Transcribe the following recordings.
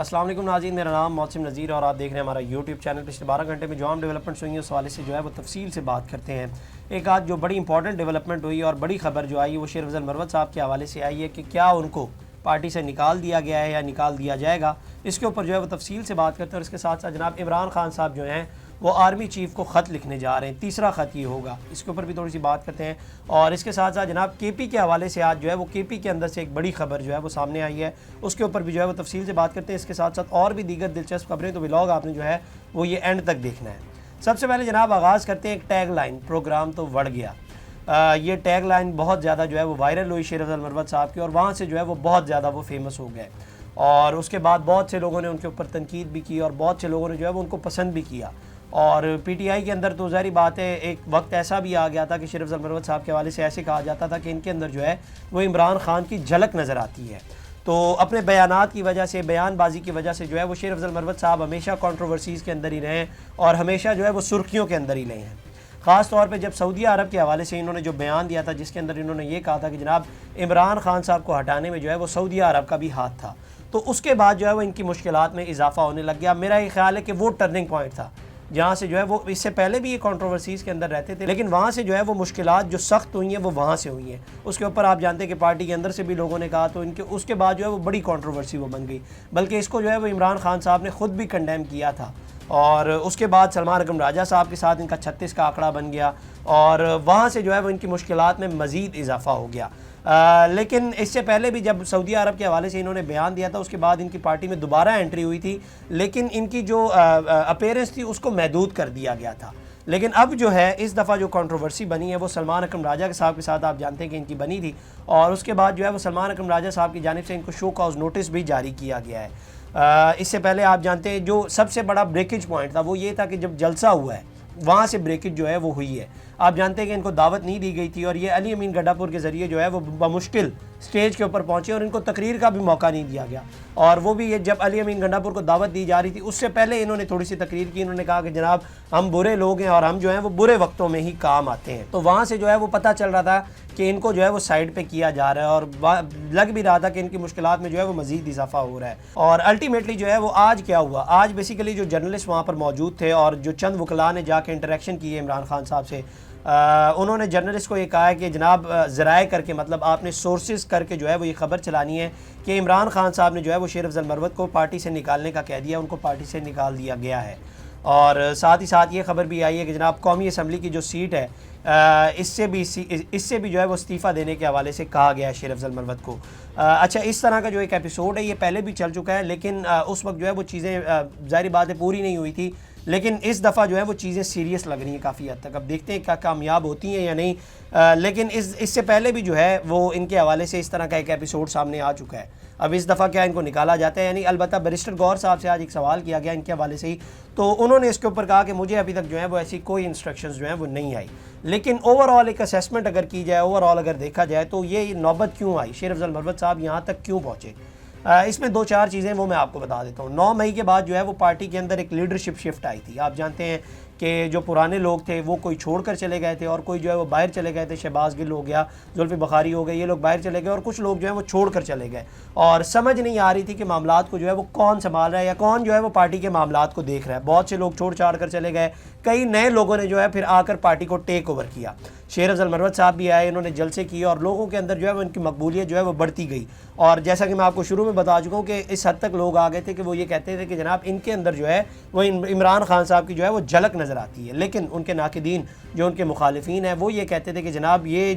السلام علیکم ناظرین، میرا نام محسن نذیر اور آپ دیکھ رہے ہیں ہمارا یوٹیوب چینل۔ پچھلے 12 گھنٹے میں جو عام ڈیولپمنٹس ہوئی ہیں اس حوالے سے جو ہے وہ تفصیل سے بات کرتے ہیں۔ ایک آج جو بڑی امپورٹنٹ ڈیولپمنٹ ہوئی اور بڑی خبر جو آئی وہ شیر افضل مروت صاحب کے حوالے سے آئی ہے کہ کیا ان کو پارٹی سے نکال دیا گیا ہے یا نکال دیا جائے گا۔ اس کے اوپر جو ہے وہ تفصیل سے بات کرتے ہیں اور اس کے ساتھ ساتھ جناب عمران خان صاحب جو ہیں وہ آرمی چیف کو خط لکھنے جا رہے ہیں، تیسرا خط یہ ہوگا، اس کے اوپر بھی تھوڑی سی بات کرتے ہیں۔ اور اس کے ساتھ ساتھ جناب کے پی کے حوالے سے آج جو ہے وہ کے پی کے اندر سے ایک بڑی خبر جو ہے وہ سامنے آئی ہے، اس کے اوپر بھی جو ہے وہ تفصیل سے بات کرتے ہیں۔ اس کے ساتھ ساتھ اور بھی دیگر دلچسپ خبریں، تو ولاگ آپ نے جو ہے وہ یہ اینڈ تک دیکھنا ہے۔ سب سے پہلے جناب آغاز کرتے ہیں ایک ٹیگ لائن، پروگرام تو بڑھ گیا۔ یہ ٹیگ لائن بہت زیادہ جو ہے وہ وائرل ہوئی شیر افضل مروت صاحب کی، اور وہاں سے جو ہے وہ بہت زیادہ وہ فیمس ہو گئے، اور اس کے بعد بہت سے لوگوں نے ان کے اوپر تنقید بھی کی اور بہت سے لوگوں نے جو ہے وہ ان کو پسند بھی کیا۔ اور پی ٹی آئی کے اندر تو ظاہری بات ہے ایک وقت ایسا بھی آ گیا تھا کہ شیر افضل مروت صاحب کے حوالے سے ایسے کہا جاتا تھا کہ ان کے اندر جو ہے وہ عمران خان کی جھلک نظر آتی ہے۔ تو اپنے بیانات کی وجہ سے، بیان بازی کی وجہ سے جو ہے وہ شیر افضل مروت صاحب ہمیشہ کنٹروورسیز کے اندر ہی رہے ہیں اور ہمیشہ جو ہے وہ سرخیوں کے اندر ہی رہے ہیں۔ خاص طور پہ جب سعودیہ عرب کے حوالے سے انہوں نے جو بیان دیا تھا، جس کے اندر انہوں نے یہ کہا تھا کہ جناب عمران خان صاحب کو ہٹانے میں جو ہے وہ سعودیہ عرب کا بھی ہاتھ تھا، تو اس کے بعد جو ہے وہ ان کی مشکلات میں اضافہ ہونے لگ گیا۔ میرا یہ خیال ہے کہ وہ ٹرننگ پوائنٹ تھا جہاں سے جو ہے وہ اس سے پہلے بھی یہ کنٹروورسیز کے اندر رہتے تھے، لیکن وہاں سے جو ہے وہ مشکلات جو سخت ہوئی ہیں وہ وہاں سے ہوئی ہیں۔ اس کے اوپر آپ جانتے ہیں کہ پارٹی کے اندر سے بھی لوگوں نے کہا، تو ان کے اس کے بعد جو ہے وہ بڑی کنٹروورسی وہ بن گئی، بلکہ اس کو جو ہے وہ عمران خان صاحب نے خود بھی کنڈیم کیا تھا۔ اور اس کے بعد سلمان اکرم راجہ صاحب کے ساتھ ان کا 36 کا آنکڑا بن گیا، اور وہاں سے جو ہے وہ ان کی مشکلات میں مزید اضافہ ہو گیا۔ لیکن اس سے پہلے بھی جب سعودیہ عرب کے حوالے سے انہوں نے بیان دیا تھا، اس کے بعد ان کی پارٹی میں دوبارہ انٹری ہوئی تھی، لیکن ان کی جو اپیرنس تھی اس کو محدود کر دیا گیا تھا۔ لیکن اب جو ہے اس دفعہ جو کنٹروورسی بنی ہے وہ سلمان اکرم راجہ صاحب کے ساتھ آپ جانتے ہیں کہ ان کی بنی تھی، اور اس کے بعد جو ہے وہ سلمان اکرم راجہ صاحب کی جانب سے ان کو شو کاز نوٹس بھی جاری کیا گیا ہے۔ اس سے پہلے آپ جانتے ہیں جو سب سے بڑا بریکج پوائنٹ تھا وہ یہ تھا کہ جب جلسہ ہوا ہے وہاں سے بریکج جو ہے وہ ہوئی ہے۔ آپ جانتے ہیں کہ ان کو دعوت نہیں دی گئی تھی، اور یہ علی امین گڈھا پور کے ذریعے جو ہے وہ بمشکل سٹیج کے اوپر پہنچے، اور ان کو تقریر کا بھی موقع نہیں دیا گیا۔ اور وہ بھی یہ جب علی امین گڈھا پور کو دعوت دی جا رہی تھی اس سے پہلے انہوں نے تھوڑی سی تقریر کی، انہوں نے کہا کہ جناب ہم برے لوگ ہیں اور ہم جو ہیں وہ برے وقتوں میں ہی کام آتے ہیں۔ تو وہاں سے جو ہے وہ پتہ چل رہا تھا کہ ان کو جو ہے وہ سائڈ پہ کیا جا رہا ہے، اور لگ بھی رہا تھا کہ ان کی مشکلات میں جو ہے وہ مزید اضافہ ہو رہا ہے۔ اور الٹیمیٹلی جو ہے وہ آج کیا ہوا، آج بیسیکلی جو جرنلسٹ وہاں پر موجود تھے اور جو چند وکلاء نے جا کے انٹریکشن کی ہے عمران خان صاحب سے، انہوں نے جرنلسٹ کو یہ کہا ہے کہ جناب ذرائع کر کے، مطلب آپ نے سورسز کر کے جو ہے وہ یہ خبر چلانی ہے کہ عمران خان صاحب نے جو ہے وہ شیر افضل مروت کو پارٹی سے نکالنے کا کہہ دیا، ان کو پارٹی سے نکال دیا گیا ہے۔ اور ساتھ ہی ساتھ یہ خبر بھی آئی ہے کہ جناب قومی اسمبلی کی جو سیٹ ہے اس سے بھی جو ہے وہ استعفیٰ دینے کے حوالے سے کہا گیا ہے شیر افضل مروت کو۔ اچھا، اس طرح کا جو ایک ایپیسوڈ ہے یہ پہلے بھی چل چکا ہے، لیکن اس وقت جو ہے وہ چیزیں ظاہری بات ہے پوری نہیں ہوئی تھی، لیکن اس دفعہ جو ہے وہ چیزیں سیریس لگ رہی ہیں کافی حد تک۔ اب دیکھتے ہیں کیا کامیاب ہوتی ہیں یا نہیں، لیکن اس سے پہلے بھی جو ہے وہ ان کے حوالے سے اس طرح کا ایک ایپیسوڈ سامنے آ چکا ہے۔ اب اس دفعہ کیا ان کو نکالا جاتا ہے یعنی، البتہ بیرسٹر گور صاحب سے آج ایک سوال کیا گیا ان کے حوالے سے ہی، تو انہوں نے اس کے اوپر کہا کہ مجھے ابھی تک جو ہے وہ ایسی کوئی انسٹرکشنز جو ہیں وہ نہیں آئی، لیکن اوور آل ایک اسیسمنٹ اگر کی جائے، اوور آل اگر دیکھا جائے تو یہ نوبت کیوں آئی، شیر افضل مروت صاحب یہاں تک کیوں پہنچے، اس میں 2-4 چیزیں وہ میں آپ کو بتا دیتا ہوں۔ 9 مئی کے بعد جو ہے وہ پارٹی کے اندر ایک لیڈرشپ شفٹ آئی تھی۔ آپ جانتے ہیں کہ جو پرانے لوگ تھے وہ کوئی چھوڑ کر چلے گئے تھے اور کوئی جو ہے وہ باہر چلے گئے تھے، شہباز گل ہو گیا، زلفی بخاری ہو گئے، یہ لوگ باہر چلے گئے، اور کچھ لوگ جو ہیں وہ چھوڑ کر چلے گئے، اور سمجھ نہیں آ رہی تھی کہ معاملات کو جو ہے وہ کون سنبھال رہا ہے یا کون جو ہے وہ پارٹی کے معاملات کو دیکھ رہا ہے۔ بہت سے لوگ چھوڑ چھاڑ کر چلے گئے، کئی نئے لوگوں نے جو ہے پھر آ کر پارٹی کو ٹیک اوور کیا۔ شیر افضل مروت صاحب بھی آئے، انہوں نے جلسے کیے، اور لوگوں کے اندر جو ہے وہ ان کی مقبولیت جو ہے وہ بڑھتی گئی، اور جیسا کہ میں آپ کو شروع میں بتا چکا ہوں کہ اس حد تک لوگ آ گئے تھے کہ وہ یہ کہتے تھے کہ جناب ان کے اندر جو ہے وہ عمران خان صاحب کی جو ہے وہ جھلک نظر آتی ہے، لیکن ان کے ناقدین جو ان کے مخالفین ہیں وہ یہ کہتے تھے کہ جناب یہ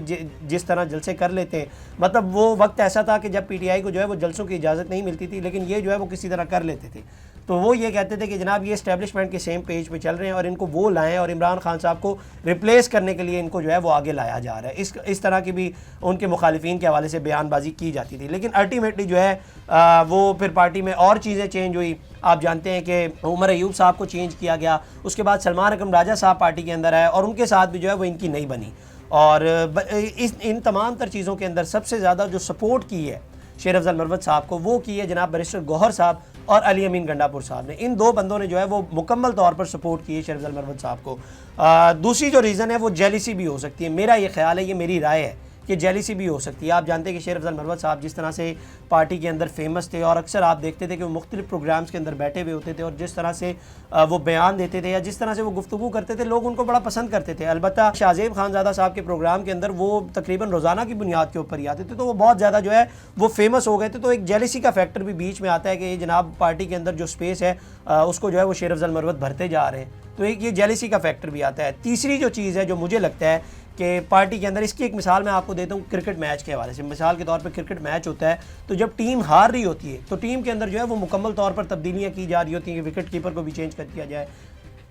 جس طرح جلسے کر لیتے ہیں، مطلب وہ وقت ایسا تھا کہ جب پی ٹی آئی کو جو ہے وہ جلسوں کی اجازت نہیں ملتی تھی، لیکن یہ جو ہے وہ کسی طرح کر لیتے تھے، تو وہ یہ کہتے تھے کہ جناب یہ اسٹیبلشمنٹ کے سیم پیج پہ چل رہے ہیں اور ان کو وہ لائیں، اور عمران خان صاحب کو ریپلیس کرنے کے لیے ان کو جو ہے وہ آگے لایا جا رہا ہے۔ اس طرح کی بھی ان کے مخالفین کے حوالے سے بیان بازی کی جاتی تھی، لیکن الٹیمیٹلی جو ہے وہ پھر پارٹی میں اور چیزیں چینج ہوئی۔ آپ جانتے ہیں کہ عمر ایوب صاحب کو چینج کیا گیا، اس کے بعد سلمان اکرم راجہ صاحب پارٹی کے اندر آئے، اور ان کے ساتھ بھی جو ہے وہ ان کی نہیں بنی۔ اور ان تمام تر چیزوں کے اندر سب سے زیادہ جو سپورٹ کی ہے شیر افضل مروت صاحب کو، وہ کی ہے جناب بیرسٹر گوہر صاحب اور علی امین گنڈا پور صاحب نے۔ ان 2 بندوں نے جو ہے وہ مکمل طور پر سپورٹ کی ہے شیر افضل مروت صاحب کو۔ دوسری جو ریزن ہے وہ جیلیسی بھی ہو سکتی ہے، میرا یہ خیال ہے، یہ میری رائے ہے کہ جیلیسی بھی ہو سکتی ہے. آپ جانتے ہیں کہ شیر افضل مروت صاحب جس طرح سے پارٹی کے اندر فیمس تھے اور اکثر آپ دیکھتے تھے کہ وہ مختلف پروگرامز کے اندر بیٹھے ہوئے ہوتے تھے اور جس طرح سے وہ بیان دیتے تھے یا جس طرح سے وہ گفتگو کرتے تھے لوگ ان کو بڑا پسند کرتے تھے. البتہ شاہ زیب خانزادہ صاحب کے پروگرام کے اندر وہ تقریباً روزانہ کی بنیاد کے اوپر ہی آتے تھے تو وہ بہت زیادہ جو ہے وہ فیمس ہو گئے تھے. تو ایک جیلیسی کا فیکٹر بھی بیچ میں آتا ہے کہ یہ جناب پارٹی کے اندر جو سپیس ہے اس کو جو ہے وہ شیر افضل مروت بھرتے جا رہے ہیں. تو ایک یہ جیلیسی کا فیکٹر بھی آتا ہے. تیسری جو چیز ہے جو مجھے لگتا ہے کہ پارٹی کے اندر، اس کی ایک مثال میں آپ کو دیتا ہوں کرکٹ میچ کے حوالے سے. مثال کے طور پہ کرکٹ میچ ہوتا ہے تو جب ٹیم ہار رہی ہوتی ہے تو ٹیم کے اندر جو ہے وہ مکمل طور پر تبدیلیاں کی جا رہی ہوتی ہیں کہ وکٹ کیپر کو بھی چینج کر دیا جائے،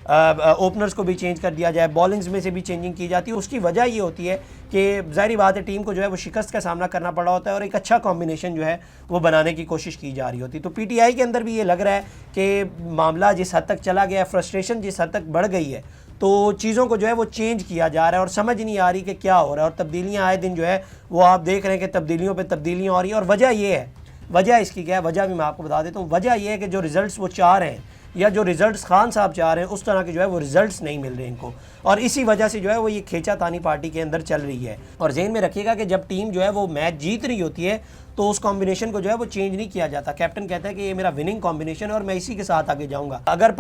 اوپنرز کو بھی چینج کر دیا جائے، بالنگز میں سے بھی چینجنگ کی جاتی ہے. اس کی وجہ یہ ہوتی ہے کہ ظاہری بات ہے ٹیم کو جو ہے وہ شکست کا سامنا کرنا پڑا ہوتا ہے اور ایک اچھا کمبینیشن جو ہے وہ بنانے کی کوشش کی جا رہی ہوتی ہے. تو پی ٹی آئی کے اندر بھی یہ لگ رہا ہے کہ معاملہ جس حد تک چلا گیا ہے، فرسٹریشن جس حد تک بڑھ گئی ہے تو چیزوں کو جو ہے وہ چینج کیا جا رہا ہے اور سمجھ نہیں آ رہی کہ کیا ہو رہا ہے. اور تبدیلیاں آئے دن جو ہے وہ آپ دیکھ رہے ہیں کہ تبدیلیوں پہ تبدیلیاں ہو رہی ہیں. اور وجہ یہ ہے، وجہ اس کی کیا ہے، وجہ بھی میں آپ کو بتا دیتا ہوں. وجہ یہ ہے کہ جو ریزلٹس وہ چاہ رہے ہیں یا جو ریزلٹس خان صاحب چاہ رہے ہیں اس طرح کے جو ہے وہ ریزلٹس نہیں مل رہے ان کو، اور اسی وجہ سے جو ہے وہ یہ کھینچا تانی پارٹی کے اندر چل رہی ہے. اور ذہن میں رکھیے گا کہ جب ٹیم جو ہے وہ میچ جیت رہی ہوتی ہے تو اس کمبینیشن کو جو ہے وہ چینج نہیں کیا جاتا. کیپٹن کہتا ہے کہ یہ میرا وننگ کمبینیشن ہے اور میں اسی کے ساتھ آگے جاؤں گا. اگر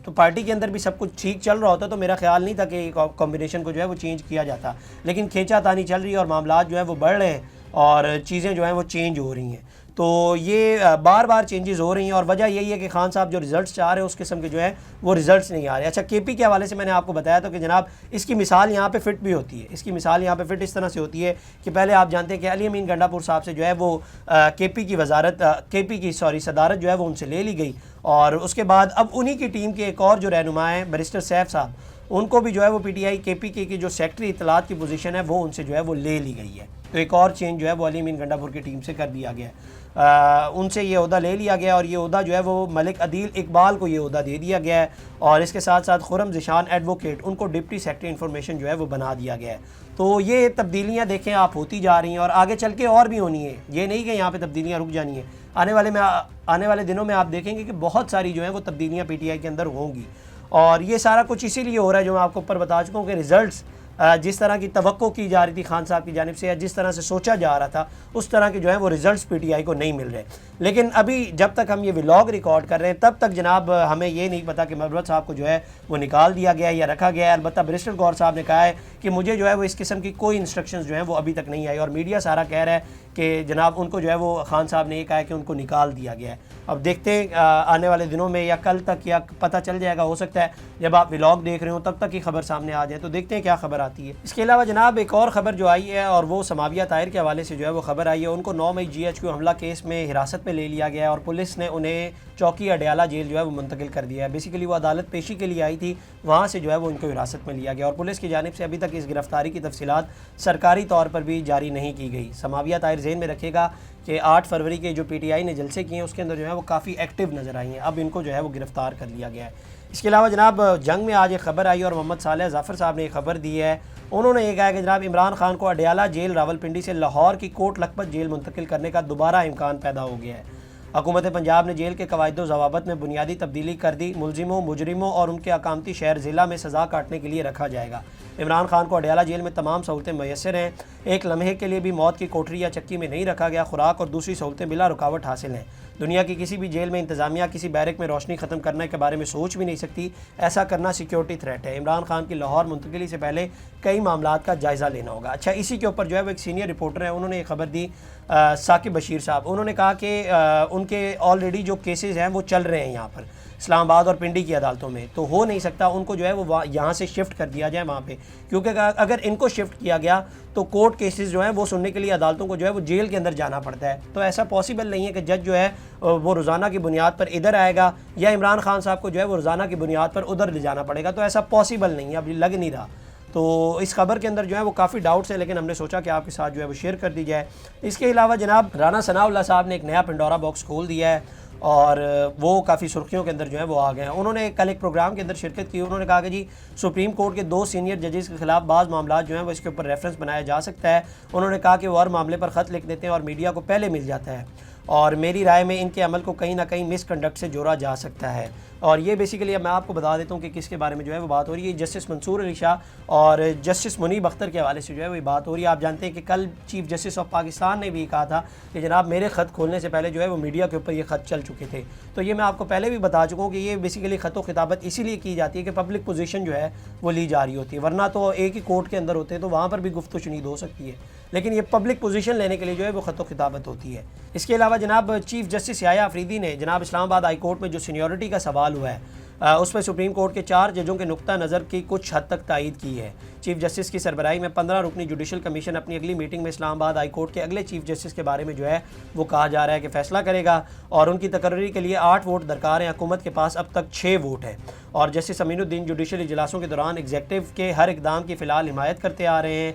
پارٹی کے اندر بھی سب کچھ ٹھیک چل رہا ہوتا تو میرا خیال نہیں تھا کہ کمبینیشن کو جو ہے وہ چینج کیا جاتا. لیکن کھینچا تانی چل رہی ہے اور معاملات جو ہے وہ بڑھ رہے ہیں اور چیزیں جو ہیں وہ چینج ہو رہی ہیں. تو یہ بار بار چینجز ہو رہی ہیں اور وجہ یہی ہے کہ خان صاحب جو ریزلٹس چاہ رہے ہیں اس قسم کے جو ہے وہ ریزلٹس نہیں آ رہے. اچھا کے پی کے حوالے سے میں نے آپ کو بتایا تھا کہ جناب اس کی مثال یہاں پہ فٹ بھی ہوتی ہے. اس کی مثال یہاں پہ فٹ اس طرح سے ہوتی ہے کہ پہلے آپ جانتے ہیں کہ علی امین گنڈا پور صاحب سے جو ہے وہ کے پی کی صدارت جو ہے وہ ان سے لے لی گئی اور اس کے بعد اب انہی کی ٹیم کے ایک اور جو رہنما ہیں بیرسٹر سیف صاحب، ان کو بھی جو ہے وہ پی ٹی آئی کے پی کے کی جو سیکٹری اطلاعات کی پوزیشن ہے وہ ان سے جو ہے وہ لے لی گئی ہے. تو ایک اور چینج جو ہے وہ علی امین گنڈا پور کی ٹیم سے کر دیا گیا ہے. ان سے یہ عہدہ لے لیا گیا اور یہ عہدہ جو ہے وہ ملک عدیل اقبال کو یہ عہدہ دے دیا گیا ہے اور اس کے ساتھ ساتھ خرم ذیشان ایڈوکیٹ ان کو ڈپٹی سیکرٹری انفارمیشن جو ہے وہ بنا دیا گیا ہے. تو یہ تبدیلیاں دیکھیں آپ ہوتی جا رہی ہیں اور آگے چل کے اور بھی ہونی ہے. یہ نہیں کہ یہاں پہ تبدیلیاں رک جانی ہیں. آنے والے دنوں میں آپ دیکھیں گے کہ بہت ساری جو ہیں وہ تبدیلیاں پی ٹی آئی کے اندر ہوں گی اور یہ سارا کچھ اسی لیے ہو رہا ہے جو میں آپ کو اوپر بتا چکا ہوں کہ ریزلٹس جس طرح کی توقع کی جا رہی تھی خان صاحب کی جانب سے یا جس طرح سے سوچا جا رہا تھا اس طرح کے جو ہے وہ ریزلٹس پی ٹی آئی کو نہیں مل رہے. لیکن ابھی جب تک ہم یہ ولاگ ریکارڈ کر رہے ہیں تب تک جناب ہمیں یہ نہیں پتا کہ مروت صاحب کو جو ہے وہ نکال دیا گیا ہے یا رکھا گیا ہے. البتہ بیرسٹر گور صاحب نے کہا ہے کہ مجھے جو ہے وہ اس قسم کی کوئی انسٹرکشنز جو ہیں وہ ابھی تک نہیں آئی اور میڈیا سارا کہہ رہا ہے کہ جناب ان کو جو ہے وہ خان صاحب نے یہ کہا ہے کہ ان کو نکال دیا گیا ہے. اب دیکھتے ہیں آنے والے دنوں میں یا کل تک یا پتہ چل جائے گا. ہو سکتا ہے جب آپ ولاگ دیکھ رہے ہوں تب تک ہی خبر سامنے آ جائے. تو دیکھتے ہیں کیا خبر آتی ہے. اس کے علاوہ جناب ایک اور خبر جو آئی ہے اور وہ سماویہ طاہر کے حوالے سے جو ہے وہ خبر آئی ہے. ان کو 9 مئی جی ایچ کیو حملہ کیس میں حراست میں لے لیا گیا ہے اور پولیس نے انہیں چوکی اڈیالہ جیل جو ہے وہ منتقل کر دیا ہے. بیسیکلی وہ عدالت پیشی کے لیے آئی تھی، وہاں سے جو ہے وہ ان کو حراست میں لیا گیا اور پولیس کی جانب سے ابھی تک اس گرفتاری کی تفصیلات سرکاری طور پر بھی جاری نہیں کی گئی. سماویہ طاہر ذہن میں رکھے گا کہ 8 فروری کے جو پی ٹی آئی نے جلسے کیے ہیں اس کے اندر جو ہے وہ کافی ایکٹیو نظر آئی ہیں. اب ان کو جو ہے وہ گرفتار کر لیا گیا ہے. اس کے علاوہ جناب جنگ میں آج ایک خبر آئی اور محمد صالح ظفر صاحب نے ایک خبر دی ہے. انہوں نے یہ کہا کہ جناب عمران خان کو اڈیالہ جیل راولپنڈی سے لاہور کی کوٹ لکھپت جیل منتقل کرنے کا دوبارہ امکان پیدا ہو گیا ہے. حکومت پنجاب نے جیل کے قواعد و ضوابط میں بنیادی تبدیلی کر دی. ملزموں، مجرموں اور ان کے اقامتی شہر ضلع میں سزا کاٹنے کے لیے رکھا جائے گا. عمران خان کو اڈیالہ جیل میں تمام سہولتیں میسر ہیں. ایک لمحے کے لیے بھی موت کی کوٹری یا چکی میں نہیں رکھا گیا. خوراک اور دوسری سہولتیں بلا رکاوٹ حاصل ہیں. دنیا کی کسی بھی جیل میں انتظامیہ کسی بیرک میں روشنی ختم کرنے کے بارے میں سوچ بھی نہیں سکتی. ایسا کرنا سیکیورٹی تھریٹ ہے. عمران خان کی لاہور منتقلی سے پہلے کئی معاملات کا جائزہ لینا ہوگا. اچھا، اسی کے اوپر جو ہے وہ ایک سینئر رپورٹر ہے، انہوں نے یہ خبر دی ثاقب بشیر صاحب. انہوں نے کہا کہ ان کے آلریڈی جو کیسز ہیں وہ چل رہے ہیں یہاں پر اسلام آباد اور پنڈی کی عدالتوں میں، تو ہو نہیں سکتا ان کو جو ہے وہ یہاں سے شفٹ کر دیا جائے وہاں پہ، کیونکہ اگر ان کو شفٹ کیا گیا تو کورٹ کیسز جو ہیں وہ سننے کے لیے عدالتوں کو جو ہے وہ جیل کے اندر جانا پڑتا ہے. تو ایسا پاسبل نہیں ہے کہ جج جو ہے وہ روزانہ کی بنیاد پر ادھر آئے گا یا عمران خان صاحب کو جو ہے وہ روزانہ کی بنیاد پر ادھر لے جانا پڑے گا. تو ایسا پاسبل نہیں ہے، اب لگ نہیں رہا. تو اس خبر کے اندر جو ہے وہ کافی ڈاؤٹس ہیں، لیکن ہم نے سوچا کہ آپ کے ساتھ جو ہے وہ شیئر کر دی جائے. اس کے علاوہ جناب رانا ثناء اللہ صاحب نے ایک نیا پنڈورا باکس کھول دیا ہے اور وہ کافی سرخیوں کے اندر جو ہے وہ آ گئے ہیں. انہوں نے کل ایک پروگرام کے اندر شرکت کی. انہوں نے کہا کہ جی سپریم کورٹ کے 2 سینئر ججز کے خلاف بعض معاملات جو ہیں وہ اس کے اوپر ریفرنس بنایا جا سکتا ہے. انہوں نے کہا کہ وہ ہر معاملے پر خط لکھ دیتے ہیں اور میڈیا کو پہلے مل جاتا ہے. اور میری رائے میں ان کے عمل کو کہیں نہ کہیں مس کنڈکٹ سے جوڑا جا سکتا ہے. اور یہ بیسیکلی اب میں آپ کو بتا دیتا ہوں کہ کس کے بارے میں جو ہے وہ بات ہو رہی ہے. جسٹس منصور علی شاہ اور جسٹس منیب اختر کے حوالے سے جو ہے وہ بات ہو رہی ہے. آپ جانتے ہیں کہ کل چیف جسٹس آف پاکستان نے بھی کہا تھا کہ جناب میرے خط کھولنے سے پہلے جو ہے وہ میڈیا کے اوپر یہ خط چل چکے تھے. تو یہ میں آپ کو پہلے بھی بتا چکا ہوں کہ یہ بیسیکلی خط و خطابت اسی لیے کی جاتی ہے کہ پبلک پوزیشن جو ہے وہ لی جا رہی ہوتی ہے, ورنہ تو ایک ہی کورٹ کے اندر ہوتے ہیں تو وہاں پر بھی گفت و شنید ہو سکتی ہے, لیکن یہ پبلک پوزیشن لینے کے لیے جو ہے وہ خط و خطابت ہوتی ہے. اس کے علاوہ جناب چیف جسٹس یحییٰ آفریدی نے جناب اسلام آباد ہائی کورٹ میں جو سینیورٹی کا سوال ہوا ہے اس میں سپریم کورٹ کے 4 ججوں کے نقطہ نظر کی کچھ حد تک تائید کی ہے. چیف جسٹس کی سربراہی میں 15 رکنی جوڈیشل کمیشن اپنی اگلی میٹنگ میں اسلام آباد ہائی کورٹ کے اگلے چیف جسٹس کے بارے میں جو ہے وہ کہا جا رہا ہے کہ فیصلہ کرے گا, اور ان کی تقرری کے لیے 8 ووٹ درکار ہیں. حکومت کے پاس اب تک 6 ووٹ ہیں, اور جسٹس امین الدین جوڈیشل اجلاسوں کے دوران ایگزیکٹو کے ہر اقدام کی فی الحال حمایت کرتے آ رہے ہیں.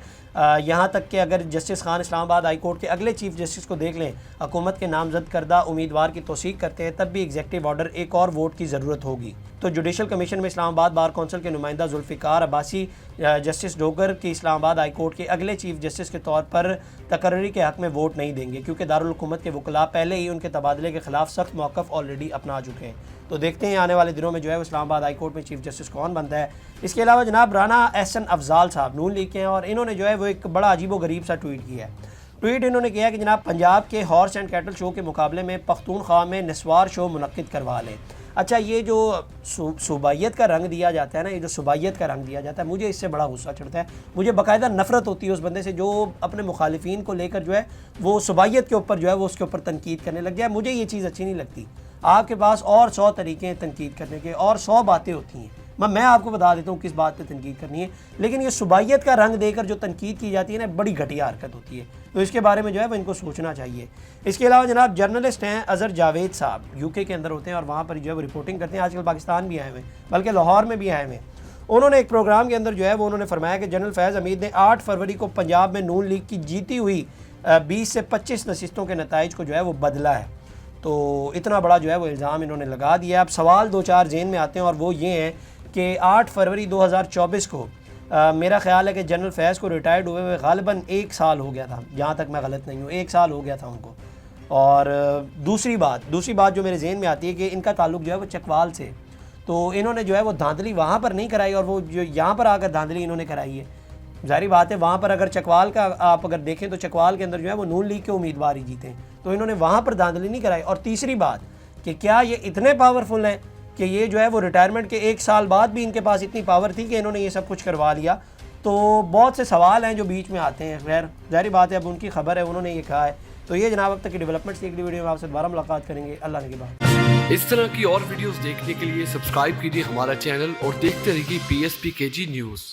یہاں تک کہ اگر جسٹس خان اسلام آباد ہائی کورٹ کے اگلے چیف جسٹس کو دیکھ لیں, حکومت کے نامزد کردہ امیدوار کی توثیق کرتے ہیں, تب بھی ایگزیکٹو آرڈر ایک اور ووٹ کی ضرورت ہوگی. تو جوڈیشل کمیشن میں اسلام آباد بار کونسل کے نمائندہ ذوالفقار عباسی جسٹس ڈوگر کی اسلام آباد ہائی کورٹ کے اگلے چیف جسٹس کے طور پر تقرری کے حق میں ووٹ نہیں دیں گے, کیونکہ دارالحکومت کے وکلاء پہلے ہی ان کے تبادلے کے خلاف سخت موقف آلریڈی اپنا چکے ہیں. تو دیکھتے ہیں آنے والے دنوں میں جو ہے اسلام آباد ہائی کورٹ میں چیف جسٹس کون بنتا ہے. اس کے علاوہ جناب رانا احسن افضال صاحب نون لیگ کے ہیں, اور انہوں نے جو ہے وہ ایک بڑا عجیب و غریب سا ٹویٹ کیا ہے. ٹویٹ انہوں نے کیا کہ جناب پنجاب کے ہارس اینڈ کیٹل شو کے مقابلے میں پختونخوا میں نسوار شو منعقد کروا لیں. اچھا, یہ جو صوبائیت کا رنگ دیا جاتا ہے نا, یہ جو صوبائیت کا رنگ دیا جاتا ہے, مجھے اس سے بڑا غصہ چڑھتا ہے. مجھے باقاعدہ نفرت ہوتی ہے اس بندے سے جو اپنے مخالفین کو لے کر جو ہے وہ صوبائیت کے اوپر جو ہے وہ اس کے اوپر تنقید کرنے لگ جائے. مجھے یہ چیز اچھی نہیں لگتی. آپ کے پاس اور 100 طریقے ہیں تنقید کرنے کے, اور 100 باتیں ہوتی ہیں. میں آپ کو بتا دیتا ہوں کس بات پہ تنقید کرنی ہے, لیکن یہ صوبائیت کا رنگ دے کر جو تنقید کی جاتی ہے نا, بڑی گھٹیا حرکت ہوتی ہے. تو اس کے بارے میں جو ہے وہ ان کو سوچنا چاہیے. اس کے علاوہ جناب جرنلسٹ ہیں اظہر جاوید صاحب, UK کے اندر ہوتے ہیں اور وہاں پر جو ہے وہ رپورٹنگ کرتے ہیں. آج کل پاکستان بھی آئے ہوئے ہیں, بلکہ لاہور میں بھی آئے ہوئے ہیں. انہوں نے ایک پروگرام کے اندر جو ہے وہ انہوں نے فرمایا کہ جنرل فیض حمید نے 8 فروری کو پنجاب میں نون لیگ کی جیتی ہوئی 20 سے 25 نشستوں کے نتائج کو جو ہے وہ بدلا ہے. تو اتنا بڑا جو ہے وہ الزام انہوں نے لگا دیا. اب سوال 2-4 ذہن میں آتے ہیں, اور وہ یہ ہیں کہ 8 فروری 2024 کو میرا خیال ہے کہ جنرل فیض کو ریٹائرڈ ہوئے ہوئے غالباً 1 سال ہو گیا تھا, جہاں تک میں غلط نہیں ہوں, 1 سال ہو گیا تھا ان کو. اور دوسری بات جو میرے ذہن میں آتی ہے کہ ان کا تعلق جو ہے وہ چکوال سے, تو انہوں نے جو ہے وہ دھاندلی وہاں پر نہیں کرائی, اور وہ جو یہاں پر آ کر دھاندلی انہوں نے کرائی ہے. ظاہری بات ہے وہاں پر اگر چکوال کا آپ اگر دیکھیں تو چکوال کے اندر جو ہے وہ نون لیگ کے امیدوار ہی جیتے ہیں, تو انہوں نے وہاں پر دھاندلی نہیں کرائی. اور تیسری بات کہ کیا یہ اتنے پاورفل ہیں کہ یہ جو ہے وہ ریٹائرمنٹ کے 1 سال بعد بھی ان کے پاس اتنی پاور تھی کہ انہوں نے یہ سب کچھ کروا لیا. تو بہت سے سوال ہیں جو بیچ میں آتے ہیں. خیر ظاہری بات ہے اب ان کی خبر ہے, انہوں نے یہ کہا ہے. تو یہ جناب اب تک کی ڈیولپمنٹس کی اگلی ویڈیو میں آپ سے دوبارہ ملاقات کریں گے. اللہ نے کے بعد اس طرح کی اور ویڈیوز دیکھنے کے لیے سبسکرائب کیجیے ہمارا چینل اور دیکھتے رہیے PSPKG نیوز.